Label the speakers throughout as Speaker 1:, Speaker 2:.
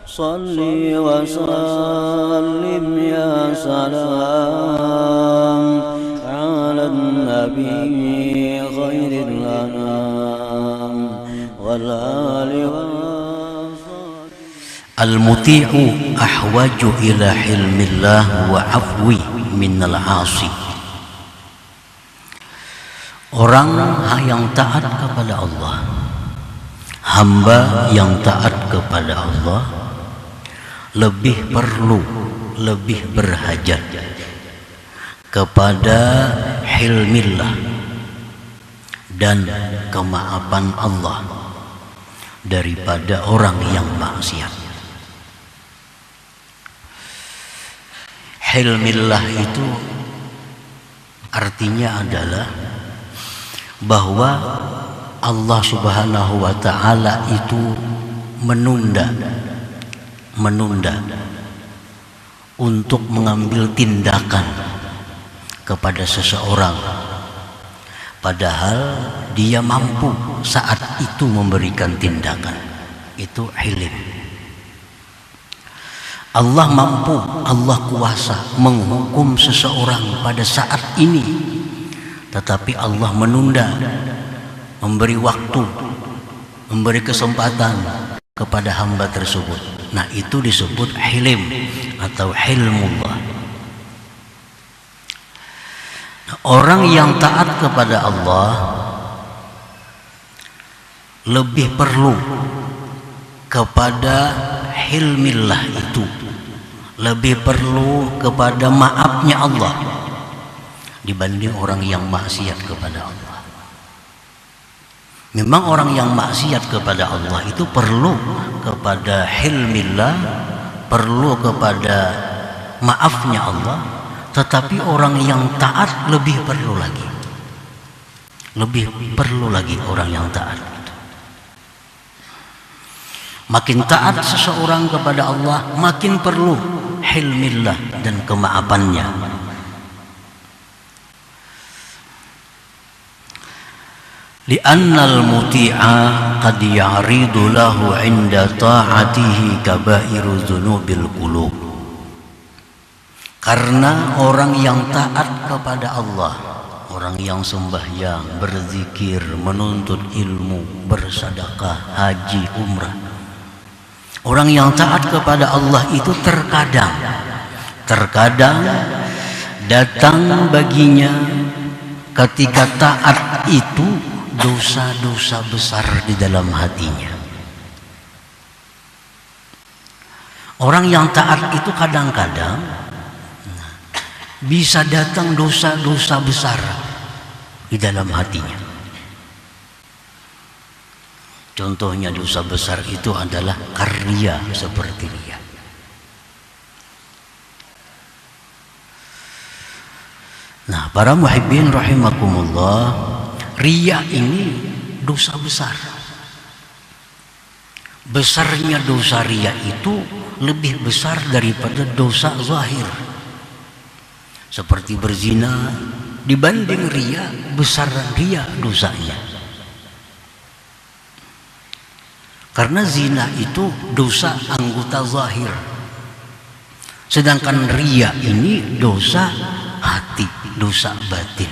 Speaker 1: صل وسلم يا سلام على النبي خير الأنام والآل
Speaker 2: Al-muti'u ahwaju ila hilmillah wa afwi minnal asi. Orang yang taat kepada Allah, hamba yang taat kepada Allah lebih perlu, lebih berhajat kepada hilmillah dan kemaafan Allah daripada orang yang maksiat. Hilmillah itu artinya adalah bahwa Allah Subhanahu wa ta'ala itu menunda untuk mengambil tindakan kepada seseorang, padahal dia mampu saat itu memberikan tindakan. Itu hilm. Allah mampu, Allah kuasa menghukum seseorang pada saat ini, tetapi Allah menunda, memberi waktu, memberi kesempatan kepada hamba tersebut. Nah, itu disebut hilm atau hilmullah. Nah, orang yang taat kepada Allah lebih perlu kepada hilmillah itu, lebih perlu kepada maafnya Allah dibanding orang yang maksiat kepada Allah. Memang orang yang maksiat kepada Allah itu perlu kepada hilmillah, perlu kepada maafnya Allah, tetapi orang yang taat lebih perlu lagi, orang yang taat. Makin taat seseorang kepada Allah, makin perlu hilmillah dan kemaafannya. Li'annal muti'a qad ya'ridu lahu 'inda ta'atihi kabairu dzunubil qulub. Karena orang yang taat kepada Allah, orang yang sembahyang, berzikir, menuntut ilmu, bersedekah, haji, umrah, orang yang taat kepada Allah itu terkadang datang baginya ketika taat itu dosa-dosa besar di dalam hatinya. Orang yang taat itu kadang-kadang bisa datang dosa-dosa besar di dalam hatinya. Contohnya dosa besar itu adalah karya, seperti riya. Nah, para muhibbin rahimakumullah, riya ini dosa besar. Besarnya dosa riya itu lebih besar daripada dosa zahir. Seperti berzina, dibanding riya, besar riya dosanya. Karena zina itu dosa anggota zahir, sedangkan riya ini dosa hati, dosa batin.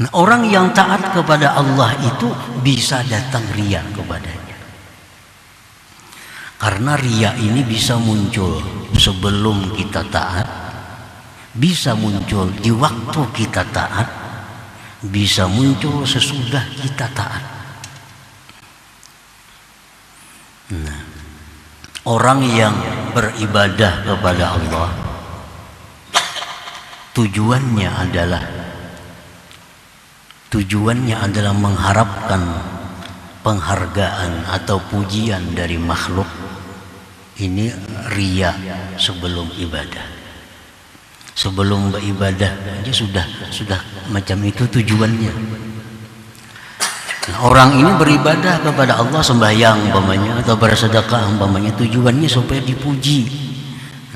Speaker 2: Nah, orang yang taat kepada Allah itu bisa datang riya kepadanya. Karena riya ini bisa muncul sebelum kita taat, bisa muncul di waktu kita taat, bisa muncul sesudah kita taat. Nah, orang yang beribadah kepada Allah tujuannya adalah mengharapkan penghargaan atau pujian dari makhluk. Ini riya sebelum ibadah. Sebelum beribadah aja sudah macam itu tujuannya. Nah, orang ini beribadah kepada Allah, sembahyang umpamanya atau bersedekah umpamanya, tujuannya supaya dipuji,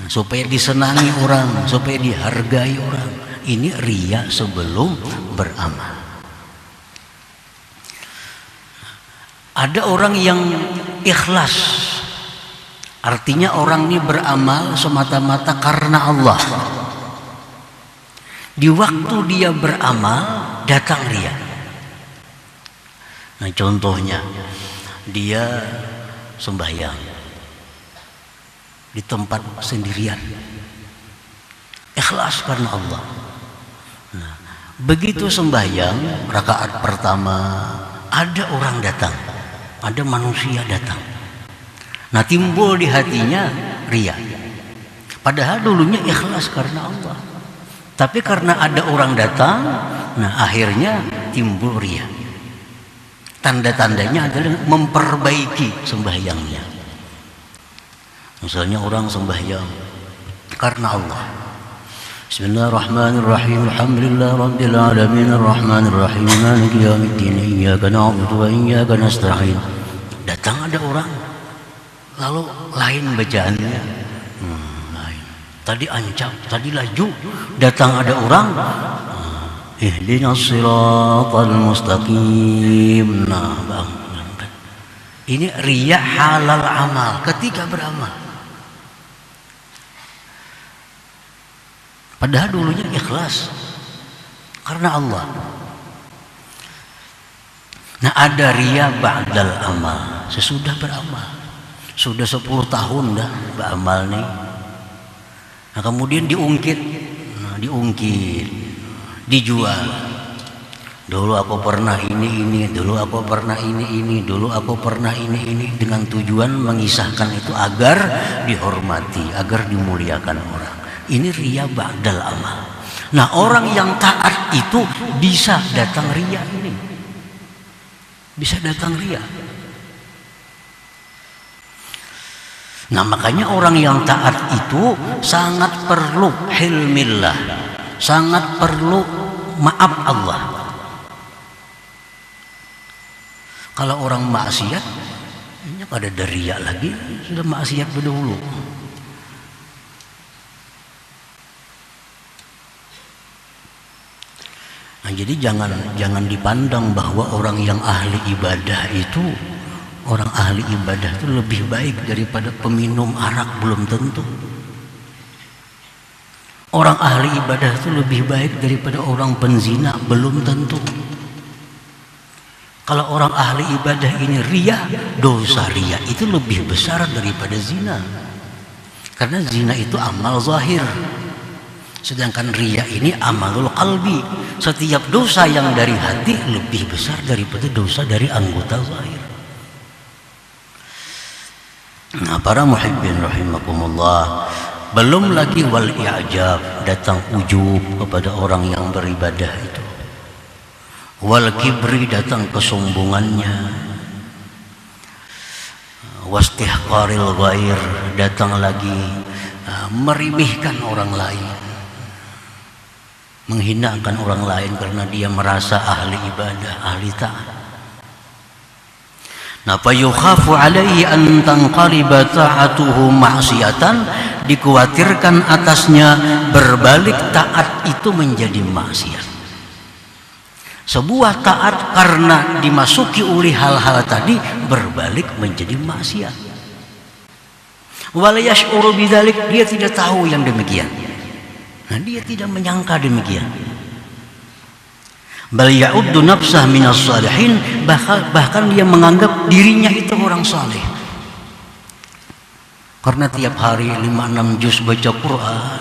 Speaker 2: supaya disenangi orang, supaya dihargai orang. Ini riya sebelum beramal. Ada orang yang ikhlas, artinya orang ini beramal semata-mata karena Allah. Di waktu dia beramal datang ria. Nah contohnya, dia sembahyang di tempat sendirian, ikhlas karena Allah. Nah, begitu sembahyang rakaat pertama, ada orang datang, ada manusia datang. Nah timbul di hatinya ria. Padahal dulunya ikhlas karena Allah, tapi karena ada orang datang, nah akhirnya timbul ria. Tanda-tandanya adalah memperbaiki sembahyangnya. Misalnya orang sembahyang karena Allah, Bismillahirrahmanirrahim, Alhamdulillah Rabbil Alamin, Ar-Rahmanirrahim, Maliki Yawmiddin, Iyyaka na'budu wa iyyaka nasta'in. Datang ada orang, lalu lain bacaannya, lain. Tadi ancam, tadi laju, datang ada orang, Ihdinas siratal mustaqim. Nah bang, ini riya halal amal ketika beramal. Padahal dulunya ikhlas karena Allah. Nah ada riya ba'dal amal, sesudah beramal. Sudah 10 tahun dah beramal nih. Nah kemudian diungkit, dijual. Dulu aku pernah ini, dulu aku pernah ini, dulu aku pernah ini, dengan tujuan mengisahkan itu agar dihormati, agar dimuliakan orang. Ini riya ba'dal amal. Nah orang yang taat itu bisa datang riya ini, bisa datang riya. Nah makanya orang yang taat itu sangat perlu hilmillah, sangat perlu maaf Allah. Kalau orang maksiat, ini pada riya lagi, sudah maksiat berdahulu. Nah, jadi jangan dipandang bahwa orang yang ahli ibadah itu, orang ahli ibadah itu lebih baik daripada peminum arak, belum tentu. Orang ahli ibadah itu lebih baik daripada orang penzina, belum tentu. Kalau orang ahli ibadah ini riya, dosa riya itu lebih besar daripada zina. Karena zina itu amal zahir, sedangkan riya ini amalul qalbi. Setiap dosa yang dari hati lebih besar daripada dosa dari anggota zahir. Nah para muhibbin rahimakumullah, belum lagi wal i'jab, datang ujub kepada orang yang beribadah itu. Wal kibri, datang kesombongannya. Wastihqaril ghair, datang lagi meremehkan orang lain, menghinakan orang lain karena dia merasa ahli ibadah, ahli taat. Nah, fa yukhafu alaihi an tanqaliba ta'atuhu ma'siyatan, dikhawatirkan atasnya berbalik taat itu menjadi maksiat. Sebuah taat karena dimasuki oleh hal-hal tadi berbalik menjadi maksiat. Wala yash'uru bidzalik, dia tidak tahu yang demikian. Nah, dia tidak menyangka demikian. Bal ya'uddu nafsah minas salihin, bahkan dia menganggap dirinya itu orang saleh. Karena tiap hari 5-6 juz baca Quran,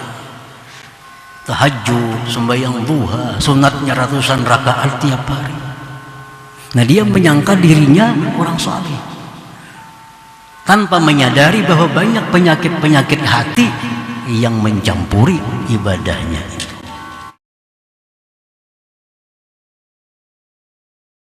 Speaker 2: tahajud, sembahyang duha, sunatnya ratusan rakaat tiap hari. Nah, dia menyangka dirinya orang saleh, tanpa menyadari bahwa banyak penyakit-penyakit hati yang mencampuri ibadahnya.